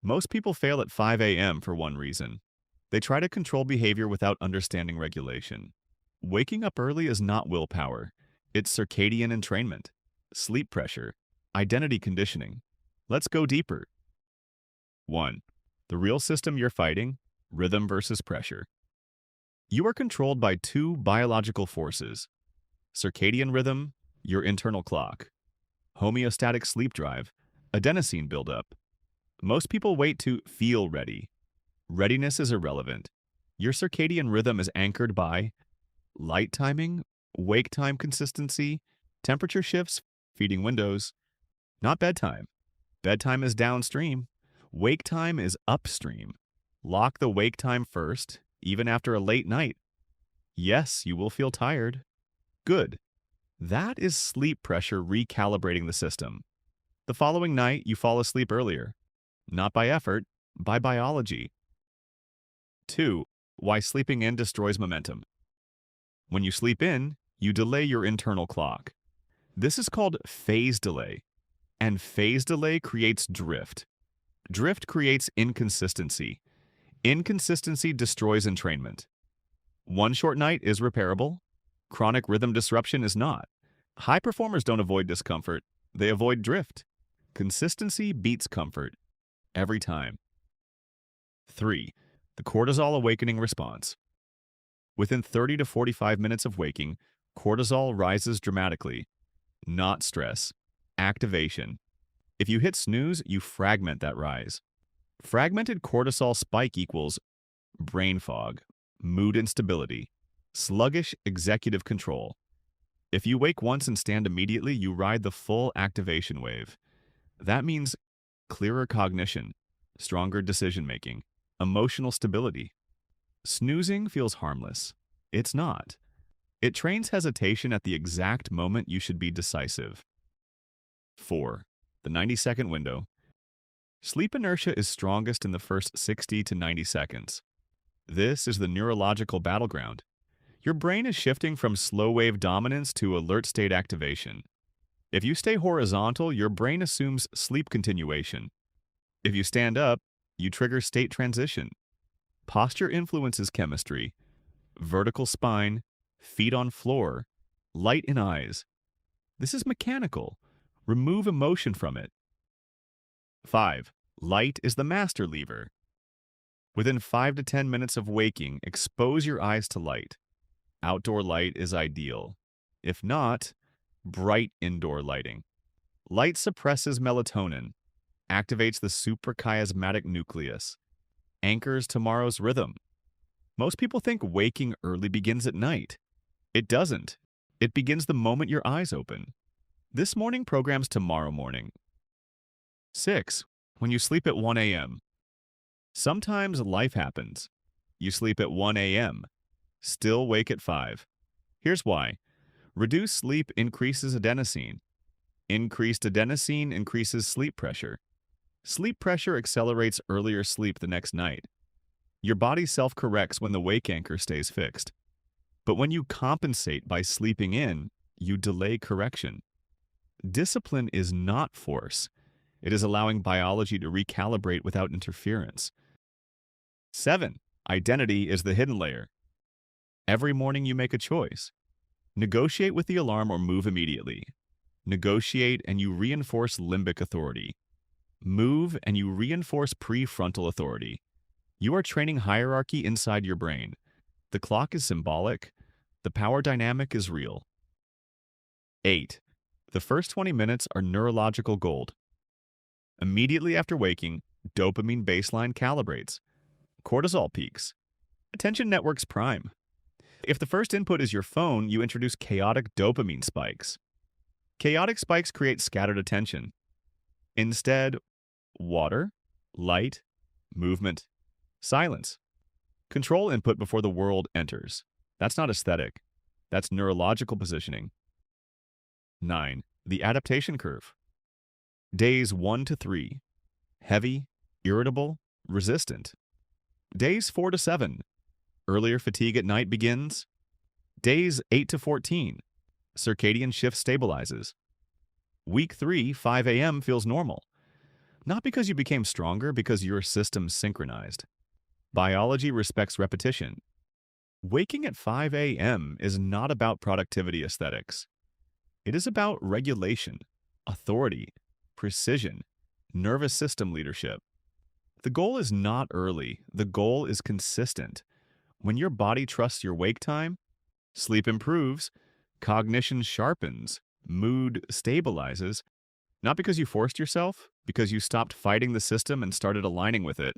Most people fail at 5 a.m. for one reason. They try to control behavior without understanding regulation. Waking up early is not willpower. It's circadian entrainment, sleep pressure, identity conditioning. Let's go deeper. 1. The real system you're fighting, rhythm versus pressure. You are controlled by two biological forces: circadian rhythm, your internal clock; homeostatic sleep drive, adenosine buildup. Most people wait to feel ready. Readiness is irrelevant. Your circadian rhythm is anchored by light timing, wake time consistency, temperature shifts, feeding windows, not bedtime. Bedtime is downstream. Wake time is upstream. Lock the wake time first, even after a late night. Yes, you will feel tired. Good. That is sleep pressure recalibrating the system. The following night, you fall asleep earlier. Not by effort, by biology. 2. Why sleeping in destroys momentum. When you sleep in, you delay your internal clock. This is called phase delay, and phase delay creates drift. Drift creates inconsistency. Inconsistency destroys entrainment. One short night is repairable. Chronic rhythm disruption is not. High performers don't avoid discomfort. They avoid drift. Consistency beats comfort. Every time. 3. The Cortisol Awakening Response. Within 30 to 45 minutes of waking, cortisol rises dramatically. Not stress. Activation. If you hit snooze, you fragment that rise. Fragmented cortisol spike equals brain fog, mood instability, sluggish executive control. If you wake once and stand immediately, you ride the full activation wave. That means clearer cognition, stronger decision-making, emotional stability. Snoozing feels harmless. It's not. It trains hesitation at the exact moment you should be decisive. 4. The 90-second window. Sleep inertia is strongest in the first 60 to 90 seconds. This is the neurological battleground. Your brain is shifting from slow-wave dominance to alert state activation. If you stay horizontal, your brain assumes sleep continuation. If you stand up, you trigger state transition. Posture influences chemistry. Vertical spine, feet on floor, light in eyes. This is mechanical. Remove emotion from it. 5. Light is the master lever. Within 5 to 10 minutes of waking, expose your eyes to light. Outdoor light is ideal. If not, bright indoor lighting. Light suppresses melatonin, activates the suprachiasmatic nucleus, anchors tomorrow's rhythm. Most people think waking early begins at night. It doesn't. It begins the moment your eyes open. This morning programs tomorrow morning. 6. When you sleep at 1 a.m. Sometimes life happens. You sleep at 1 a.m., still wake at 5. Here's why. Reduced sleep increases adenosine. Increased adenosine increases sleep pressure. Sleep pressure accelerates earlier sleep the next night. Your body self-corrects when the wake anchor stays fixed. But when you compensate by sleeping in, you delay correction. Discipline is not force. It is allowing biology to recalibrate without interference. 7. Identity is the hidden layer. Every morning you make a choice. Negotiate with the alarm or move immediately. Negotiate and you reinforce limbic authority. Move and you reinforce prefrontal authority. You are training hierarchy inside your brain. The clock is symbolic. The power dynamic is real. 8. The first 20 minutes are neurological gold. Immediately after waking, dopamine baseline calibrates. Cortisol peaks. Attention networks prime. If the first input is your phone, you introduce chaotic dopamine spikes. Chaotic spikes create scattered attention. Instead, water, light, movement, silence. Control input before the world enters. That's not aesthetic. That's neurological positioning. 9. The adaptation curve. Days 1 to 3. Heavy, irritable, resistant. Days 4 to 7. Earlier fatigue at night begins. Days 8 to 14. Circadian shift stabilizes. Week 3, 5 a.m. feels normal. Not because you became stronger, because your system synchronized. Biology respects repetition. Waking at 5 a.m. is not about productivity aesthetics. It is about regulation, authority, precision, nervous system leadership. The goal is not early, the goal is consistent. When your body trusts your wake time, sleep improves, cognition sharpens, mood stabilizes, not because you forced yourself, because you stopped fighting the system and started aligning with it.